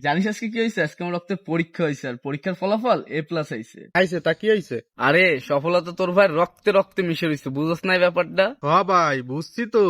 জানিস আজকে কি হয়েছে? আজকে আমার রক্তের পরীক্ষা হয়েছে, আর পরীক্ষার ফলাফল A+ আইছে। আইছে তা কি হইছে? আরে সফলতা তোর ভাই রক্তে রক্তে মিশে রয়েছে, বুঝছ না এই ব্যাপারটা? হ ভাই বুঝছি তো,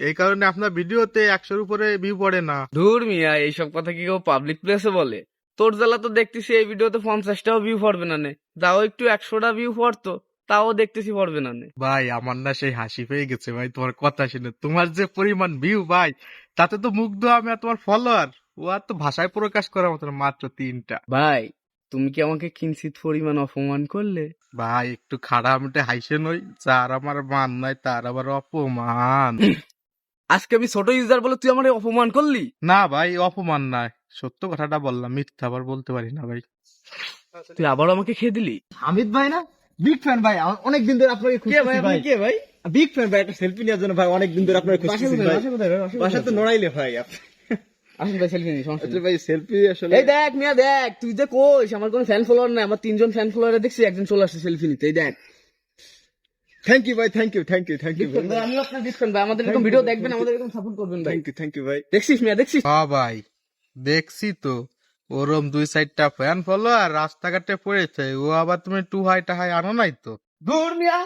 এই কারণে আপনার ভিডিওতে 100-র উপরে ভিউ পড়ে না। ধুর মিয়া, এইসব কথা কি কেউ পাবলিক প্লেসে বলে? তোর জ্বালা তো দেখতেছি এই ভিডিওতে 50টাও ভিউ পড়বে না নে, যাও একটু 100টা ভিউ পড়তো, তাও দেখতেছি পড়বে না নে। ভাই আমার না সেই হাসি পেয়ে গেছে ভাই তোমার কথা শুনে। তোমার যে পরিমাণ ভিউ ভাই, তাতে তো মুগ্ধ আমি। আর তোমার ফলোয়ার, ও আর তো ভাষায় প্রকাশ করার মতো না, মাত্র 3টা। ভাই তুমি কি আমাকে কিঞ্চিত পরিমাণ অপমান করলে? ভাই একটু খারাপ মিটে হাইসে নই, যার আমার মান নাই তার আবার অপমান। আজকে আমি ছোট ইউজার বলে তুই আমার অপমান করলি? না ভাই অপমান নাই, সত্য কথাটা বললাম, মিথ্যা আবার বলতে পারি না ভাই। তুই আবার আমাকে খেয়ে দিলি? হামিদ ভাই না? বিগ ফ্যান ভাই, অনেকদিন ধরে আপনাকে কে ভাই, খুঁজতেছি আপনি ভাই। কে ভাই? বিগ ফ্যান ভাই, একটা সেলফি নেওয়ার জন্য ভাই অনেকদিন ধরে আপনাকে খুঁজতেছি ভাই। বাসা তো নড়াইলে ভাই আসুন ভাই, সেলফি নিই, সমস্যা নেই। ভাই সেলফি আসলে এই দেখ মিয়া, দেখ তুই যে কইস আমার কোনো ফ্যান ফলোয়ার নাই, আমার 3জন ফ্যান ফলোয়ারে দেখছি একজন চলে আসছে সেলফি নিতে। এই দেখ থ্যাংক ইউ ভাই, thank you thank you thank you ভাই, আমিও আপনার বিগ ফ্যান ভাই, আমাদের এরকম ভিডিও দেখবেন, আমাদের এরকম সাপোর্ট করবেন ভাই। থ্যাংক ইউ ভাই। দেখছিস মিয়া, দেখছিস? হ্যাঁ ভাই দেখছি তো, ওরম 2-4টা ফ্যান ফলোয়ার রাস্তাঘাটে পড়েছে, ও আবার তুমি 2 হাই টাহাই আনো নাই তো। দূর মিয়া,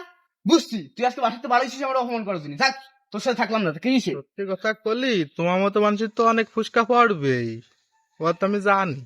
বুঝছি তুই আজকে বাসাতে বাড়াইছিস আমার অপমান করার জন্য। থাক, তোর সাথে থাকলাম না, কি হইছে? সত্যি কথা বলি, তোমার মতো মানুষের তো অনেক ফুসকা পড়বেই, ও তো আমি জানি।